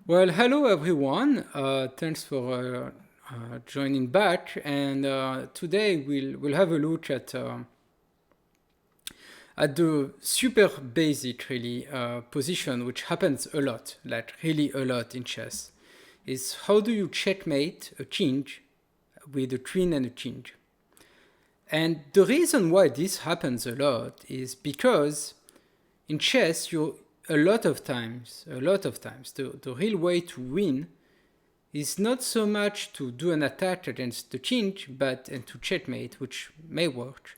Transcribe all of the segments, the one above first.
Well, hello everyone. Thanks for joining back. And today we'll have a look at the super basic really position, which happens a lot, like really a lot in chess. Is how do you checkmate a king with a queen and a king? And the reason why this happens a lot is because in chess you a lot of times, the real way to win is not so much to do an attack against the king, and to checkmate, which may work,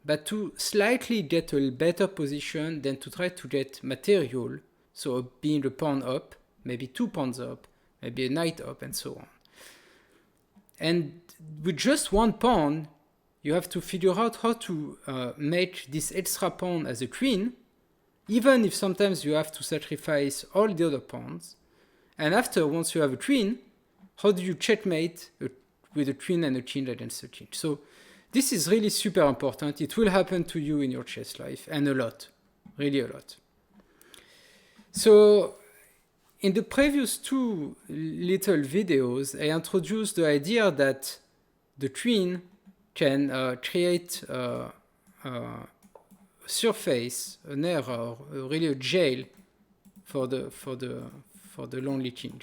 but to slightly get a better position than to try to get material, so being a pawn up, maybe 2 pawns up, maybe a knight up, and so on. And with just one pawn, you have to figure out how to make this extra pawn as a queen, even if sometimes you have to sacrifice all the other pawns. And after, once you have a queen, how do you checkmate with a queen and a king against a king? So this is really super important. It will happen to you in your chess life, and a lot, really a lot. So in the previous two little videos, I introduced the idea that the queen can create a surface, an error, really a jail for the lonely king.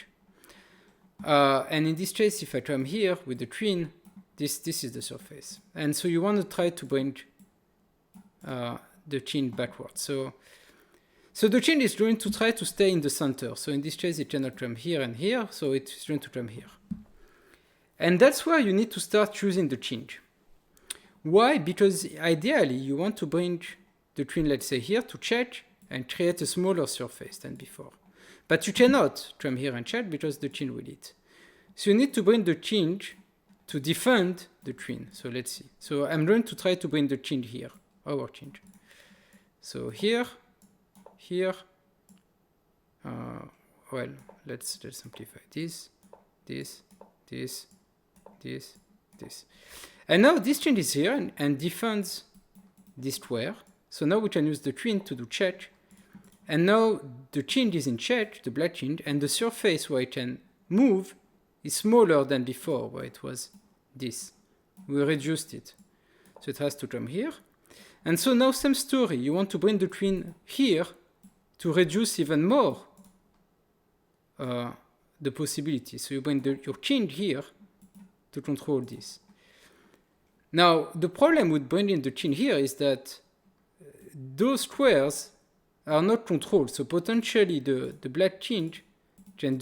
And in this case, if I come here with the queen, this is the surface. And so you want to try to bring the king backwards. So the king is going to try to stay in the center. So in this case, it cannot come here and here, so it's going to come here. And that's where you need to start choosing the king. Why? Because ideally, you want to bring the queen, let's say here, to check and create a smaller surface than before. But you cannot come here and check because the king will eat. So you need to bring the king to defend the queen. So let's see. So I'm going to try to bring the king here, our king. So here. Well, let's simplify this. And now this king is here and defends this square. So now we can use the queen to do check. And now the king is in check, the black king, and the surface where it can move is smaller than before, where it was this. We reduced it. So it has to come here. And so now same story. You want to bring the queen here to reduce even more the possibility. So you bring your king here to control this. Now, the problem with bringing the king here is that those squares are not controlled. So potentially the black king can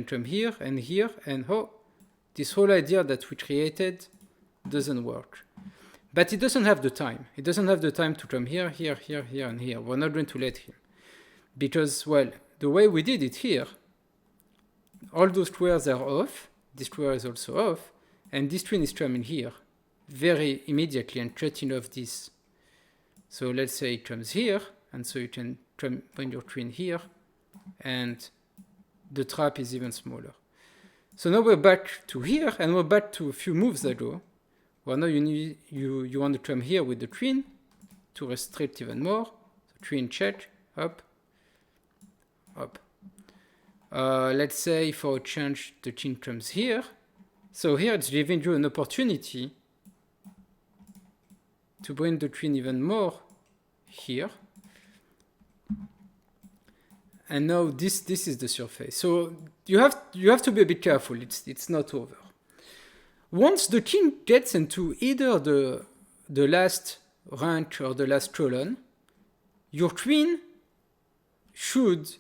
come here, and this whole idea that we created doesn't work. But it doesn't have the time. It doesn't have the time to come here, and here. We're not going to let him. Because, well, the way we did it here, all those squares are off, this square is also off, and this queen is coming here very immediately and cutting off this. So let's say it comes here, and so you can bring your queen here, and the trap is even smaller. So now we're back to here, and we're back to a few moves ago. Well, now you want to come here with the queen to restrict even more. So queen check, up. Let's say for a change, the king comes here. So here it's giving you an opportunity to bring the queen even more here. And now this is the surface. So you have to be a bit careful. It's not over. Once the king gets into either the last rank or the last column, your queen should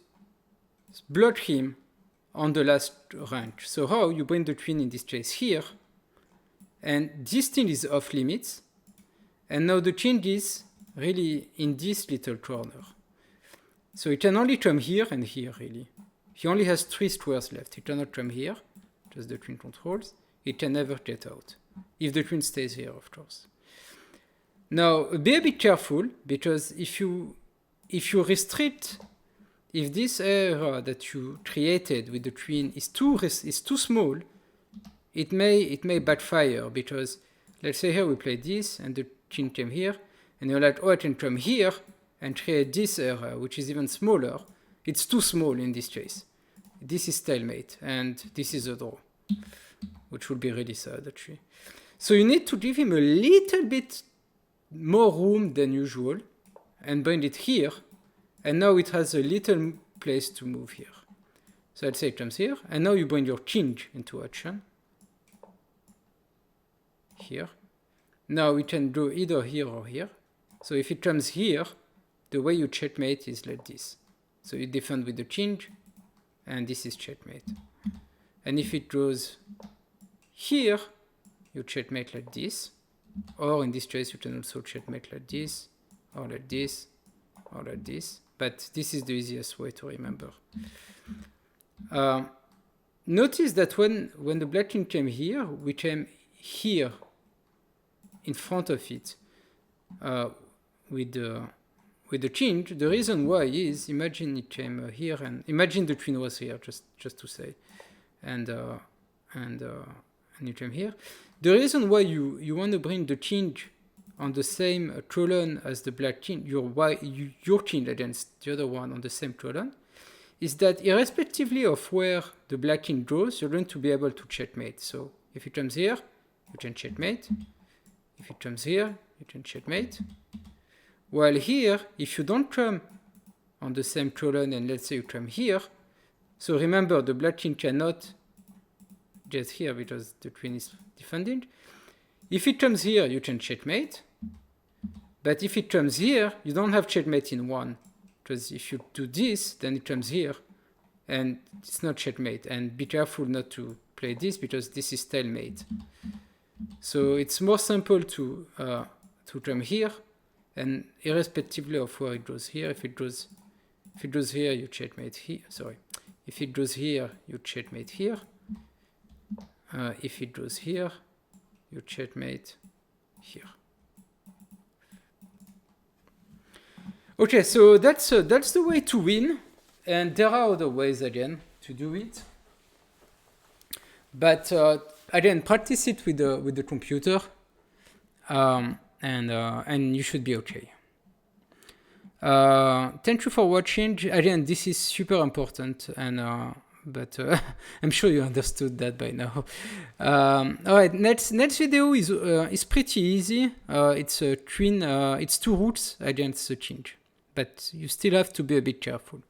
block him on the last rank. So how? You bring the queen in this case here, and this thing is off limits, and now the king is really in this little corner. So he can only come here and here, really. He only has 3 squares left. He cannot come here, just the queen controls. It can never get out, if the queen stays here, of course. Now, be a bit careful, because if you restrict, if this area that you created with the queen is too small, it may backfire, because let's say here we play this, and the king came here, and you're like, oh, I can come here and create this area, which is even smaller. It's too small in this case. this is stalemate, and this is a draw, which would be really sad actually. So you need to give him a little bit more room than usual and bring it here, and now it has a little place to move here. So I'd say it comes here, and now you bring your change into action here. Now we can go either here or here. So if it comes here, the way you checkmate is like this. So you defend with the change, and this is checkmate. And if it goes here, you checkmate like this, or in this case you can also checkmate like this, or like this, or like this. But this is the easiest way to remember. Notice that when the black king came here, we came here in front of it with the change. The reason why is, imagine it came here, and imagine the queen was here, just to say, and you came here. The reason why you want to bring the change on the same column as the black king, your king against the other one on the same column, is that irrespectively of where the black king goes, you're going to be able to checkmate. So if it comes here, you can checkmate. If it comes here, you can checkmate. While here, if you don't come on the same column, and let's say you come here, so remember the black king cannot get here because the queen is defending. If it comes here, you can checkmate. But if it comes here, you don't have checkmate in one. Because if you do this, then it comes here, and it's not checkmate. And be careful not to play this, because this is stalemate. So it's more simple to come here, and irrespectively of where it goes here, if it goes here, you checkmate here. Sorry, if it goes here, you checkmate here. If it goes here, you checkmate here. Okay, so that's the way to win, and there are other ways again to do it. But again, practice it with the computer, and you should be okay. Thank you for watching. Again, this is super important, and but I'm sure you understood that by now. All right, next video is pretty easy. It's a queen. It's two roots against the change, but you still have to be a bit careful.